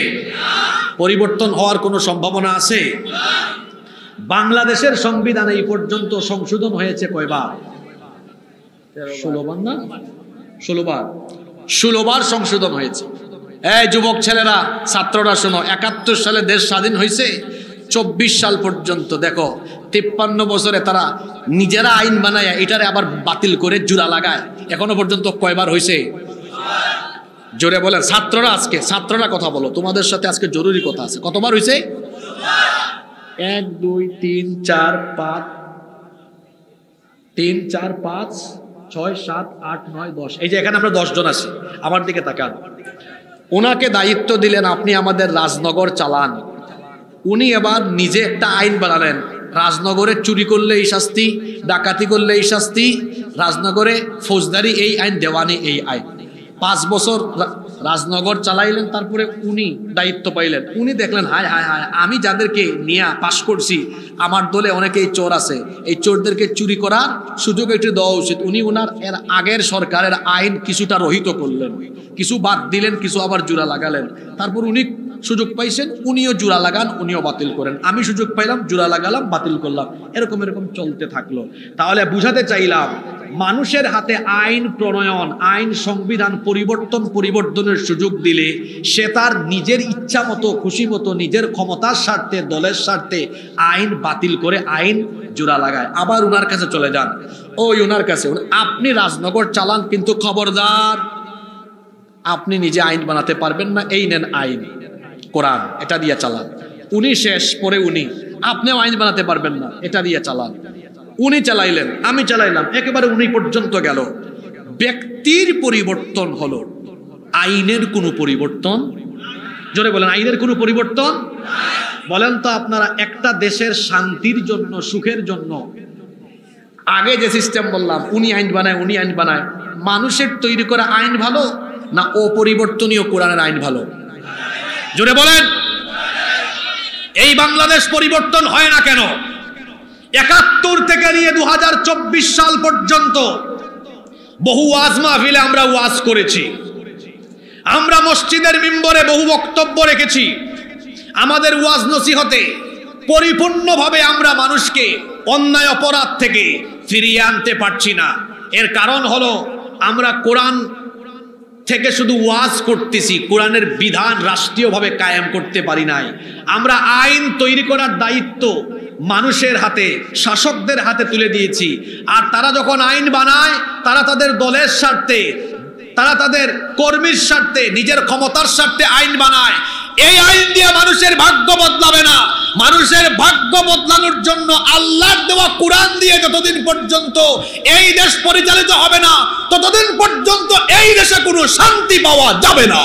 পরিবর্তন হওয়ার কোনো সম্ভাবনা আছে? বাংলাদেশের সংবিধান এই পর্যন্ত সংশোধন হয়েছে কয়বার? 16 বার না? 16 বার। 16 বার সংশোধন হয়েছে। এই যুবক ছেলেরা, ছাত্ররা শোনো, 71 সালে দেশ স্বাধীন হয়েছে, 24 সাল পর্যন্ত দেখো 53 বছরে তারা নিজেরা আইন বানায় এটারে আবার বাতিল করে জোড়া লাগায়। এখনো পর্যন্ত কয়বার হয়েছে? জোরে বলেন। ছাত্ররা, আজকে ছাত্ররা কথা বলো, তোমাদের সাথে আজকে জরুরি কথা আছে। কতবার হয়েছে? 1 2 3 4 5 3 4 5 6 7 8 9 10। এই যে এখানে আমরা 10 জন আছি, আমার দিকে তাকান। ওনাকে দায়িত্ব দিলেন আপনি আমাদের রাজনগর চালান। উনি এবার নিজে একটা আইন বানালেন, রাজনগরে চুরি করলে এই শাস্তি, ডাকাতি করলে এই শাস্তি, রাজনগরে ফৌজদারি এই আইন, দেওয়ানি এই আইন। 5 বছর রাজনগর চালাইলেন, তারপরে উনি দায়িত্ব পাইলেন। উনি দেখলেন, হায় হায় হায়, আমি যাদেরকে নিয়ে পাশ করছি, আমার দলে অনেকেই চোর আছে, এই চোরদেরকে চুরি করার সুযোগ একটু দেওয়া উচিত। উনি ওনার এর আগের সরকারের আইন কিছুটা রহিত করলেন, কিছু বাদ দিলেন, কিছু আবার জোড়া লাগালেন। তারপর উনি সুযোগ পাইছেন, উনিও জোড়া লাগান, উনিও বাতিল করেন। আমি সুযোগ পাইলাম, জোড়া লাগালাম, বাতিল করলাম, এরকম এরকম চলতে থাকলো। তাহলে বুঝাতে চাইলাম, মানুষের হাতে আইন প্রণয়ন, আইন সংবিধান পরিবর্তনের সুযোগ দিলে সে তার নিজের ইচ্ছা মতো, খুশি মতো, নিজের ক্ষমতার স্বার্থে, দলের স্বার্থে আইন বাতিল করে আইন জোড়া লাগায়। আবার উনার কাছে চলে যান, ওই উনার কাছে, আপনি রাজনগর চালান, কিন্তু খবরদার আপনি নিজে আইন বানাতে পারবেন না, এই নেন আইন, কোরআন, এটা দিয়ে চালান। উনি শেষ, পরে উনি, আপনিও আইন বানাতে পারবেন না, এটা দিয়ে চালান। উনি চালাইলেন, আমি চালাইলাম, একেবারে উনি পর্যন্ত গেল। ব্যক্তির পরিবর্তন হলো, আইনের কোনো পরিবর্তন। জোরে বলেন, আইনের কোনো পরিবর্তন। বলেন তো আপনারা, একটা দেশের শান্তির জন্য, সুখের জন্য আগে যে সিস্টেম বললাম, উনি আইন বানায়, উনি আইন বানায়, মানুষের তৈরি করা আইন ভালো না অপরিবর্তনীয় কোরআনের আইন ভালো? জোরে বলেন। এই বাংলাদেশ পরিবর্তন হয় না কেন? ৭১ থেকে নিয়ে ২০২৪ সাল পর্যন্ত বহু ওয়াজ মাহফিলে আমরা ওয়াজ করেছি, আমরা মসজিদের মিম্বরে বহু বক্তব্য রেখেছি। আমাদের ওয়াজ নসিহতে পরিপূর্ণভাবে আমরা মানুষকে অন্যায় অপরাধ থেকে ফিরিয়ে আনতে পারছি না। এর কারণ হলো আমরা কোরআন থেকে শুধু ওয়াজ করতেছি, কোরআনের বিধান রাষ্ট্রীয়ভাবে কায়েম করতে পারি নাই। আমরা আইন তৈরি করার দায়িত্ব মানুষের হাতে, শাসকদের হাতে তুলে দিয়েছি। আর তারা যখন আইন বানায়, তারা তাদের দলের স্বার্থে, তারা তাদের কর্মীর স্বার্থে, নিজের ক্ষমতার স্বার্থে আইন বানায়। এই আইন দিয়ে মানুষের ভাগ্য বদলাবে না। মানুষের ভাগ্য বদলানোর জন্য আল্লাহর দেওয়া কোরআন দিয়ে যতদিন পর্যন্ত এই দেশ পরিচালিত হবে না, ততদিন পর্যন্ত এই দেশে কোনো শান্তি পাওয়া যাবে না।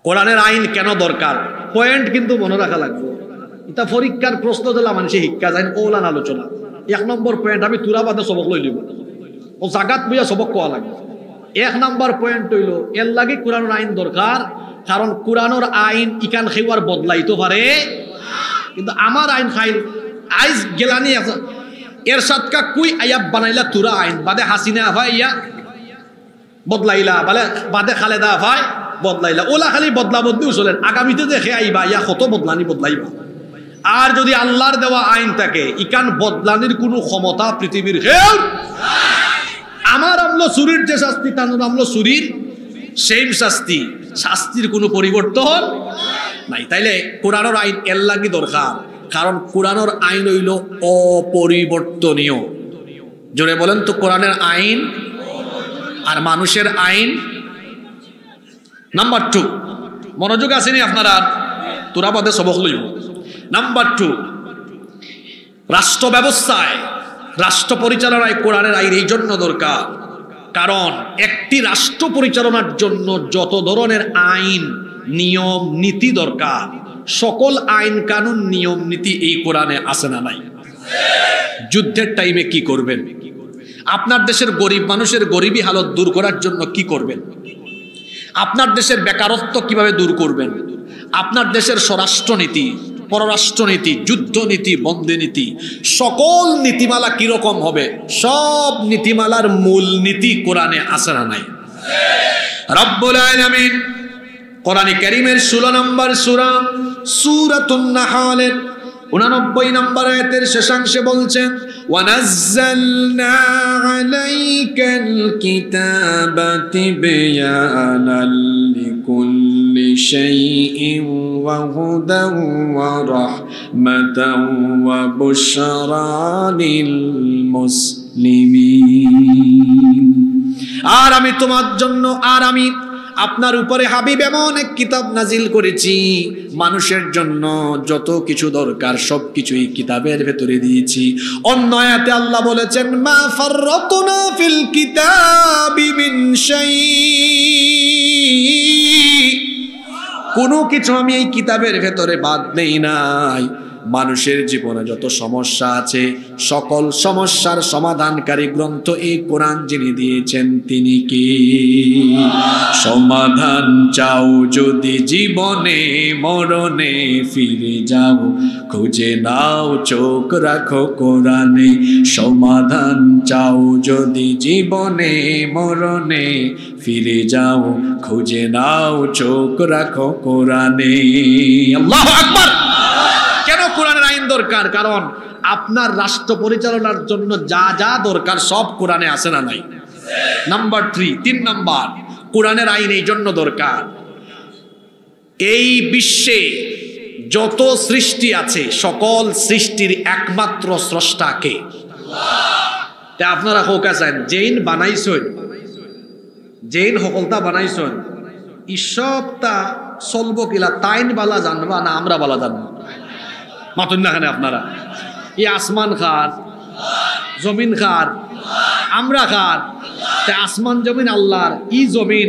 কোরআনের আইন কেন দরকার? পয়েন্ট কিন্তু মনে রাখা লাগবে। এটা পরীক্ষার প্রশ্ন দিলা মানুষের শিক্ষা যায় ওলান আলোচনা। ১ নম্বর পয়েন্ট আমি তুরা বাদে সবক লই লিব, ও জাগাত বইয়া সবক কোয়া লাগবে। ১ নম্বর পয়েন্ট হইল, এর লাগে কোরআনের আইন দরকার, কারণ কোরআনের আইন ইকান খেওয়ার বদলাইতে পারে, কিন্তু আমার আইন খাইল আইজ গেলানি আছে এর সাতকা কুই আয়াব বানাইলা তুরা আইন, বাদে হাসিনা ভাই ইয়া বদলাইলা, বাদে খালেদা ভাই বদলাইলা, ওলা খালি বদলা বদলি চলেন, আগামীতে দেখে আইবা ইয়া কত বদলানি বদলাইবা। আর যদি আল্লাহর দেওয়া আইন থাকে, ইকান বদলানির কোনো ক্ষমতা পৃথিবীর কেউ। আমার আমলো চুরির যে শাস্তি, তার আমলো চুরির সেম শাস্তি, শাস্তির কোনো পরিবর্তন নাই। তাইলে কোরআনের আইন এর লাগি দরকার, কারণ কোরআনের আইন হইল অপরিবর্তনীয়। জোরে বলেন তো, কোরআনের আইন আর মানুষের আইন। নাম্বার 2, মনোযোগ আসেনি আপনারা? তোরা বাদে সবক লইব। নাম্বার 2, রাষ্ট্র ব্যবস্থায়, রাষ্ট্র পরিচালনায় কোরআনের আইন এই জন্য দরকার, কারণ একটি রাষ্ট্র পরিচালনার জন্য যত ধরনের আইন, নিয়ম, নীতি দরকার, সকল আইন কানুন, নিয়ম, নীতি এই কোরআনে আছে না নাই? যুদ্ধের টাইমে কি করবেন? আপনার দেশের গরিব মানুষের গরিবী হালত দূর করার জন্য কি করবেন? আপনার দেশের বেকারত্ব কিভাবে দূর করবেন? আপনার দেশের স্বরাষ্ট্রনীতি, পররাষ্ট্রনীতি, যুদ্ধনীতি, বন্দিনীতি, সকল নীতিমালা কিরকম হবে, সব নীতিমালার মূল নীতি কোরআনে আছে না নাই? রব্বুল আলামিন কোরআনে কারীমের 16 নম্বর সূরা সূরাতুন নাহলের 89 নম্বর আয়াতের শেষাংশে বলছেন, ওয়ানাজ্জালনা আলাইকাল কিতাবা তিবয়ানাল লিকুল্লি শাইইন ওয়া হুদান ওয়া রাহমাতান ওয়া বুশরা লিল মুসলিমিন। আর আমি তোমার জন্য, আর আমি আপনার উপরে হাবিব এমন এক কিতাব নাজিল করেছি, মানুষের জন্য যত কিছু দরকার সব কিছুই কিতাবের ভেতরে দিয়েছি। অন্য আয়াতে আল্লাহ বলেছেন, মা ফাররাতনা ফিল কিতাবি মিন শাই, কোনো কিছু আমি এই কিতাবের ভেতরে বাদ নেই নাই। মানুষের জীবনে যত সমস্যা আছে, সকল সমস্যার সমাধানকারী গ্রন্থ এই কোরআন যিনি দিয়েছেন তিনি কি? সমাধান চাও যদি জীবনে মরণে, ফিরে যাও খুঁজে নাও চোখ রাখো কোরআনে। সমাধান চাও যদি জীবনে মরণে, ফিরে যাও খুঁজে নাও চোখ রাখো কোরআনে। আল্লাহু আকবার। কেন কোরআনের আইন দরকার? কারণ আপনার রাষ্ট্র পরিচালনার জন্য যা যা দরকার সব কোরআনে আছে না নাই? নাম্বার 3 নাম্বার, কোরআনের আইন এই জন্য দরকার, এই বিশ্বে যত সৃষ্টি আছে সকল সৃষ্টির একমাত্র স্রষ্টা কে? তা আপনারা হোকা চান জৈন বানাইছেন, জৈন সকলতা বানাইছেন, ঈশ্বরটা চলবো কিলা তাইন বালা জানবা না আমরা বালা জানবো? মাতুন না আপনারা, এই আসমান খার, জমিন খার, আমরা কার? আসমান জমিন আল্লাহর, ই জমিন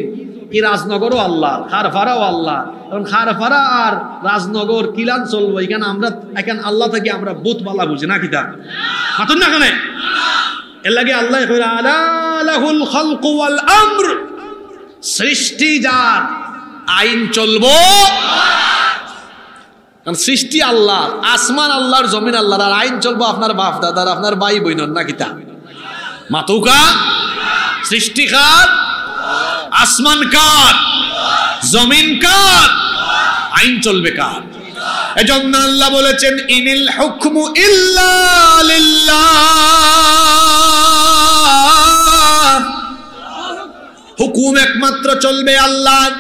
ই রাজনগরও আল্লাহর, খারফারাও আল্লাহ। কারণ খারফারা আর রাজনগর কিলান চলবো এখানে আমরা এখানে আল্লাহ থেকে আমরা বুত বালা বুঝি না কিতা মাতুন না কেন? এর লাগে আল্লাহ কইরা আলা লাহুল খালকু ওয়াল আমর, সৃষ্টি যার, আইন চলবো। কারণ সৃষ্টি আল্লাহ, আসমান আল্লাহর, জমিন আল্লাহর, আর আইন চলবো আপনার বাপ দাদার, আপনার ভাই বইনর না কিতা মাতুকা। সৃষ্টি কার? আসমান কার? জমিন কার? আইন চলবে কার? এজন্য আল্লাহ বলেছেন ইনিল হুকমু ইল্লা লিল্লাহ, হুকুম একমাত্র চলবে আল্লাহর।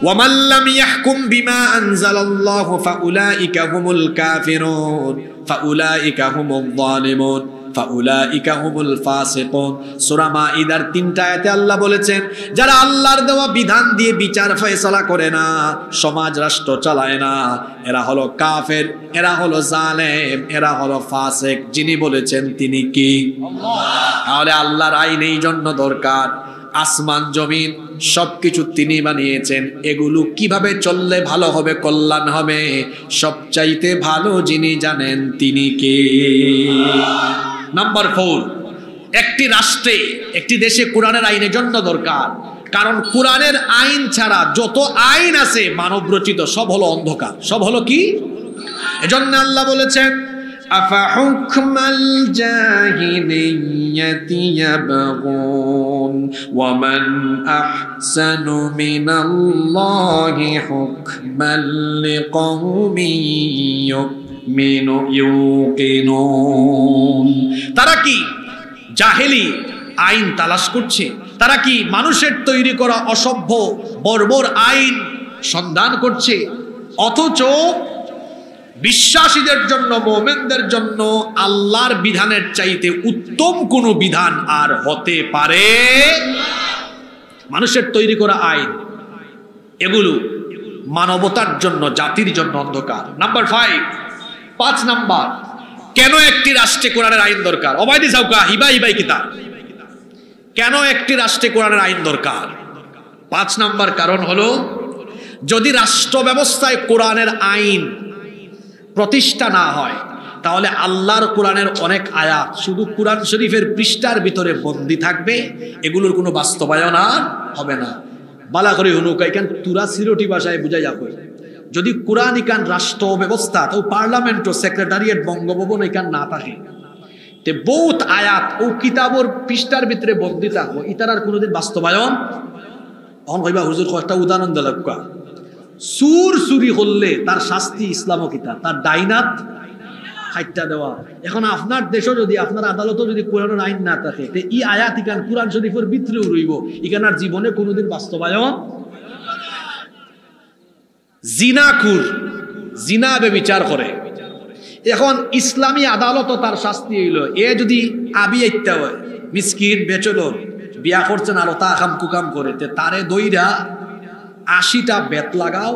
ওয়ামান লাম ইয়াহকুম বিমা আনজালাল্লাহু ফাউলাইকা হুমুল কাফিরুন ফাউলাইকা হুমুল যালিমুন ফাউলাইকা হুমুল ফাসিকুন। সূরা মাইদার 3টা আয়াতে আল্লাহ বলেছেন যারা আল্লাহর দেওয়া বিধান দিয়ে বিচার ফয়সালা করে না, সমাজ রাষ্ট্র চালায় না, এরা হলো কাফের, এরা হলো জালেম, এরা হলো ফাসিক। যিনি বলেছেন তিনি কি? আল্লাহ। তাহলে আল্লাহর আইন এই জন্য দরকার, আসমান জমিন সবকিছু তিনি বানিয়েছেন, এগুলো কিভাবে চললে ভালো হবে, কল্যাণ হবে, সবচাইতে ভালো যিনি জানেন তিনি কে? নাম্বার 4, একটি রাষ্ট্রে, একটি দেশে কোরআনের আইনের জন্য দরকার। কারণ কোরআনের আইন ছাড়া যত আইন আছে মানব রচিত সব হলো অন্ধকার, সব হলো কি? এজন্য আল্লাহ বলেছেন أفحكم الجاهلية يبغون ومن أحسن من الله حكما لقوم يوقنون। তারা কি জাহেলি আইন তালাশ করছে? তারা কি মানুষের তৈরি করা অসভ্য বর্বর আইন সন্ধান করছে? অথচ বিশ্বাসীদের জন্য, মুমিনদের জন্য আল্লাহর বিধানের চাইতে উত্তম কোনো বিধান আর হতে পারে? মানুষের তৈরি করা আইন এগুলো মানবতার জন্য, জাতির জন্য অন্ধকার। নাম্বার 5 নাম্বার, কেন একটি রাষ্ট্রে কোরআনের আইন দরকার? অবাইদি সাউকা হিবাই কিতাব, কেন একটি রাষ্ট্রে কোরআনের আইন দরকার? 5 নাম্বার কারণ হলো, যদি রাষ্ট্র ব্যবস্থায় কোরআনের আইন প্রতিষ্ঠা না হয় তাহলে আল্লাহর কোরআনের অনেক আয়াত শুধু কোরআন শরীফের পৃষ্ঠার ভিতরে বন্দী থাকবে, এগুলোর কোনো বাস্তবায়ন আর হবে না। বালা করে হুনুকা ইকান তুরা সিরোটি ভাষায় বুঝাইয়া কই, যদি কোরআন ইকান রাষ্ট্র ব্যবস্থা তো পার্লামেন্ট ও সেক্রেটারিয়েট বঙ্গভবন ইকান না থাকে তে বহুত আয়াত ও কিতাবর পৃষ্ঠার ভিতরে বন্দী থাকবো, ইতার আর কোনোদিন বাস্তবায়ন অন হইবা। হুজুর কয়েকটা উদাহরণ দিলাম। চুরি করলে তার শাস্তি ইসলাম কিতাব, তার ডাইনাত খাইটা দেওয়া। এখন আপনার দেশও যদি, আপনার আদালতও যদি কোরআনের আইন না থাকে, এই আয়াত ইকান কোরআন শরীফের ভিতরেও রইব, ইকান আর জীবনে কোনোদিন বাস্তবায়ন। জিনাকুর জিনা বিচার করে, এখন ইসলামী আদালতও তার শাস্তি হইল, এ যদি আবি আইতে হয়, মিসকিন বেচলর বিয়া করছেন আর তা কাম কুকাম করে, তারে দইরা 80টা বেত লাগাও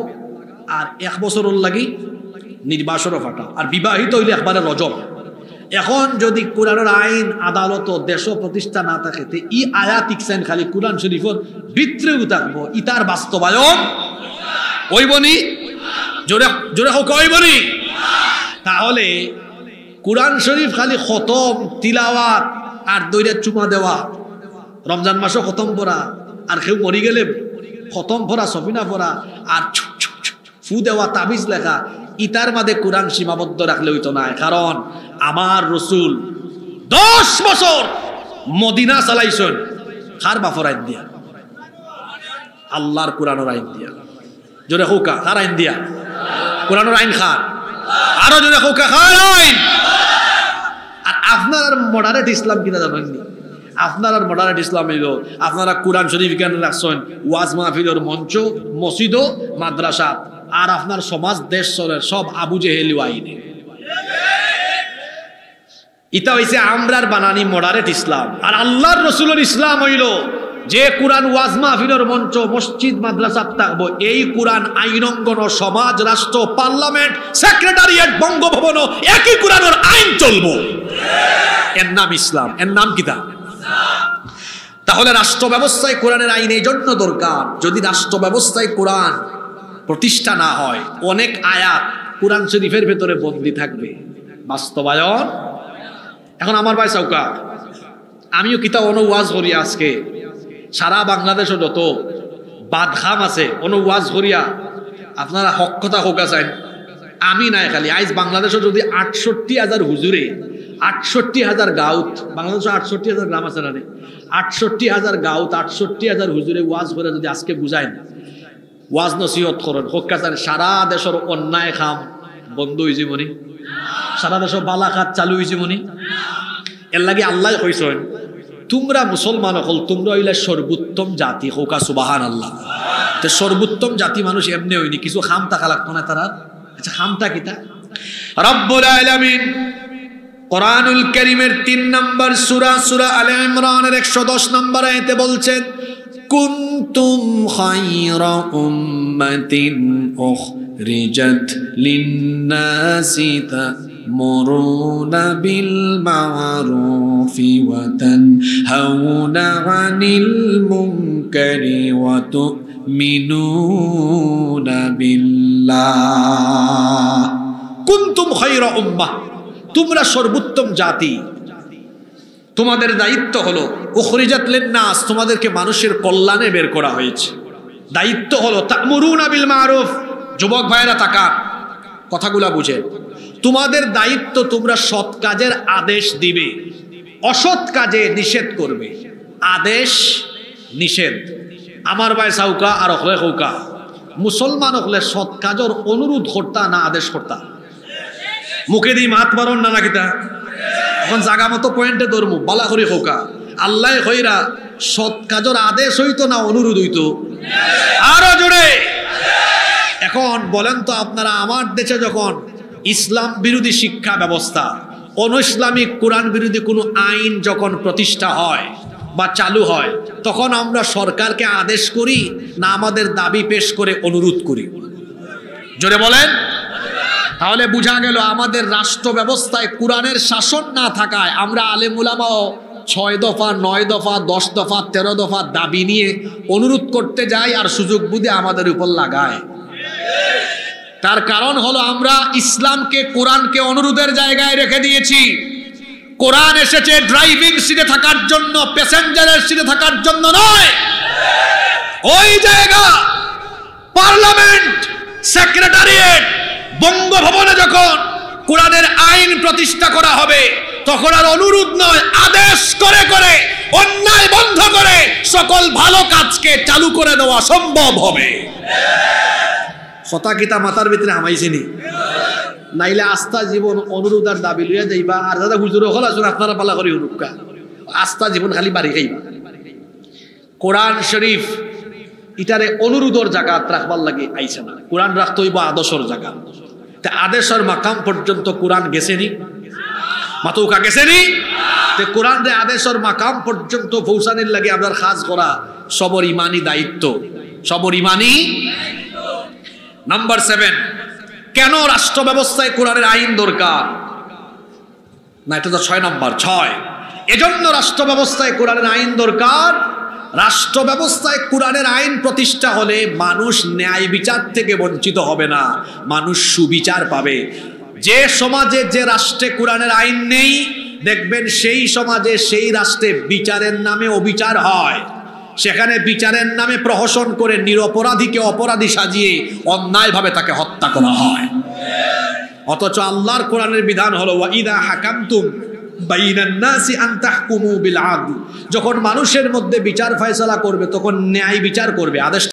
আর 1 বছরের লাগি নির্বাসনও ফাটাও, আর বিবাহিত হইলে একবারে রজব। এখন যদি কোরআনের আইন আদালত দেশ প্রতিষ্ঠা না থাকে, ই আয়াত ইকসাইন খালি কোরআন শরীফের ভিতরেও থাকবো, ইতার বাস্তবায়ন হইবনি। জোরে জোরে হোক হইবনি। তাহলে কোরআন শরীফ খালি খতম তিলাওয়াত আর দইরা চুমা দেওয়া, রমজান মাসও খতম পড়া, আর কেউ মরি গেলে খতম পড়া, সফিনা পড়া, আর ফু দেওয়া, তাবিজ লেখা, ইতার মাঝে কোরআন সীমাবদ্ধ রাখলে হইতো না। কারণ আমার রসুল 10 বছর মদিনা চালাইছেন কার বাপর আইন দিয়া? আল্লাহর কোরআনের আইন দিয়া। জোরে হোকা কার আইন দিয়া? কোরআনের আইন খার। আরো জোরে হোকা কার আইন? আর আপনার মডারেট ইসলাম কিনা জানেননি? আপনার আর মডারেট ইসলাম হইল আপনারা কোরআন শরীফ কেন রাখছেন ওয়াজ মাহফিলের মঞ্চ, মসজিদ, মাদ্রাসা, আর আপনার সমাজ দেশ চলের সব আবু জেহেলি আইনে। ইটা হইছে আমরার বানানি মডারেট ইসলাম। আর আল্লাহর রসুলের ইসলাম হইল যে কোরআন ওয়াজ মাহফিলের মঞ্চ, মসজিদ, মাদ্রাসা থাকবো, এই কোরআন আইনঙ্গন, সমাজ, রাষ্ট্র, পার্লামেন্ট, সেক্রেটারিয়েট, বঙ্গভবন একই কোরআনের আইন চলবো। এর নাম ইসলাম। এর নাম কিতা? তাহলে রাষ্ট্র ব্যবস্থায় কোরআনের আইন এই জন্য দরকার, যদি রাষ্ট্র ব্যবস্থায় কোরআন প্রতিষ্ঠা না হয় অনেক আয়াত কোরআন শরীফের ভেতরে বন্দী থাকবে, বাস্তবায়ন। এখন আমার ভাই চৌকা, আমিও কিতাব ওয়াজ করি আজকে সারা বাংলাদেশে যত বাদখাম আছে ওয়াজ করিয়া আপনারা হক কথা হোকা চান। আমি নাই খালি আইজ বাংলাদেশে যদি 68,000 হুজুরে 68,000 গাঁত, বাংলাদেশে 68,000 গ্রাম আছে না, 68,000 গাঁত 68,000 হুজুরে ওয়াজ করে যদি আজকে বুঝায় ওয়াজ নসিহত করেন হোকা চান, সারা দেশের অন্যায় খাম বন্ধ হয়েছে মনি, সারা দেশের বালাঘাট চালু হয়েছে মনি। এর লাগে আল্লাহ কইছেন তোমরা মুসলমান হল তোমরা হইলে সর্বোত্তম জাতি, হোকা সুবাহান আল্লাহ। তো সর্বোত্তম জাতি মানুষ এমনি হয়নি, কিছু খাম থাকা লাগতো না তারা। আচ্ছা খামটা কিতা? রব্বুল আলামিন কোরআনুল কারীমের 3 নম্বর সূরা সূরা আলে ইমরানের 110 নম্বর আয়াতে বলছেন কুনতুম খায়রা উম্মাতিন উখরিজাত লিন-নাসি তা'মুরুনা বিল মা'রুফি ওয়া তানহাউনা 'আনিল মুনকারি ওয়া তু'মিনুনা বিল্লাহ। কুনতুম খায়রা উম্মাহ, তোমরা সর্বোত্তম জাতি, তোমাদের দায়িত্ব হলো উখরিজাত লিন-নাস, তোমাদেরকে মানুষের কল্যাণে বের করা হয়েছে। দায়িত্ব হলো তা'মুরুনা বিল মা'রুফ। যুবক ভাইরা তাকান, কথাগুলা বুঝে, তোমাদের দায়িত্ব তোমরা সৎ কাজের আদেশ দিবে, অসৎ কাজে নিষেধ করবে। আদেশ নিষেধ। আমার ভাই সাউকা আর হলে হৌকা মুসলমান হলে সৎ কাজের অনুরোধ করতা না আদেশ করতা? মুখে দি মাত মারন না নাকিতা? এখন জাগা মতো পয়েন্টে ধরমু বালা করি হোকা আল্লাহ হইরা সৎ কাজের আদেশ হইতো না অনুরোধ হইতো? আরো জোরে। এখন বলেন তো আপনারা, আমার দেশে যখন ইসলাম বিরোধী শিক্ষা ব্যবস্থা, অনইসলামিক কোরআন বিরোধী কোনো আইন যখন প্রতিষ্ঠা হয় বা চালু হয়, তখন আমরা সরকারকে আদেশ করি না আমাদের দাবি পেশ করে অনুরোধ করি? জোরে বলেন। তাহলে বোঝা গেল আমাদের রাষ্ট্র ব্যবস্থায় কোরআনের শাসন না থাকায় আমরা আলেম উলামাও 6 দফা 9 দফা 10 দফা 13 দফা দাবি নিয়ে অনুরোধ করতে যাই আর সুযোগ বুঝে আমাদের উপর লাগায়। তার কারণ হলো আমরা ইসলামকে কোরআনকে অনুরোধের জায়গায় রেখে দিয়েছি। কোরআন এসেছে ড্রাইভিং সিটে থাকার জন্য, প্যাসেঞ্জারের সিটে থাকার জন্য নয়। ওই জায়গা পার্লামেন্ট, সেক্রেটারিয়েট, বঙ্গভবনে যখন কোরআনের আইন প্রতিষ্ঠা করা হবে তখন আর অনুরোধ নয়, আদেশ করে করে অন্যায় বন্ধ করে সকল ভালো কাজকে চালু করে দেওয়া সম্ভব হবে। কথা কিতা মাথার ভিতরে হামাইছিনি? নাইলে আস্থা জীবন অনুরোধ আর দাবি লইয়া যাইবা, আর দাদা হুজুর হল আসুন আপনারা পালা করি হুরুকা, আস্থা জীবন খালি বাড়ি খাইবা। কোরআন শরীফ ইটারে অনুরোধের জায়গাত রাখবার লাগে আইছে না, কোরআন রাখতে হইব আদর্শর জায়গা। তে আদেশের মাকাম পর্যন্ত কোরআন গেছেনি? মাতৌকা গেছেনি? তে কোরআন রে আদেশের মাকাম পর্যন্ত পৌঁছানোর লাগে আপনার খাস করা সবর ইমানি দায়িত্ব, সবর ইমানি। নাম্বার 7, কেন রাষ্ট্র ব্যবস্থায় কোরআনের আইন দরকার? না, এটা তো 6 নম্বর। 6, এজন্য রাষ্ট্র ব্যবস্থায় কোরআনের আইন দরকার। রাষ্ট্র ব্যবস্থায় কোরআনের আইন প্রতিষ্ঠা হলে মানুষ ন্যায় বিচার থেকে বঞ্চিত হবে না, মানুষ সুবিচার পাবে। যে সমাজে, যে রাষ্ট্রে কোরআনের আইন নেই, দেখবেন সেই সমাজে, সেই রাষ্ট্রে বিচারের নামে অবিচার হয়। সেখানে বিচারের নামে প্রহসন করে নিরপরাধীকে অপরাধী সাজিয়ে অন্যায়ভাবে তাকে হত্যা করা হয়। অথচ আল্লাহর কোরআনের বিধান হলো ওয়াইদা হাকামতুম বাইনান নাসি আন তাহকুমু বিল আদল, যখন মানুষের মধ্যে বিচার ফয়সালা করবে তখন ন্যায় বিচার করবে। আদেশ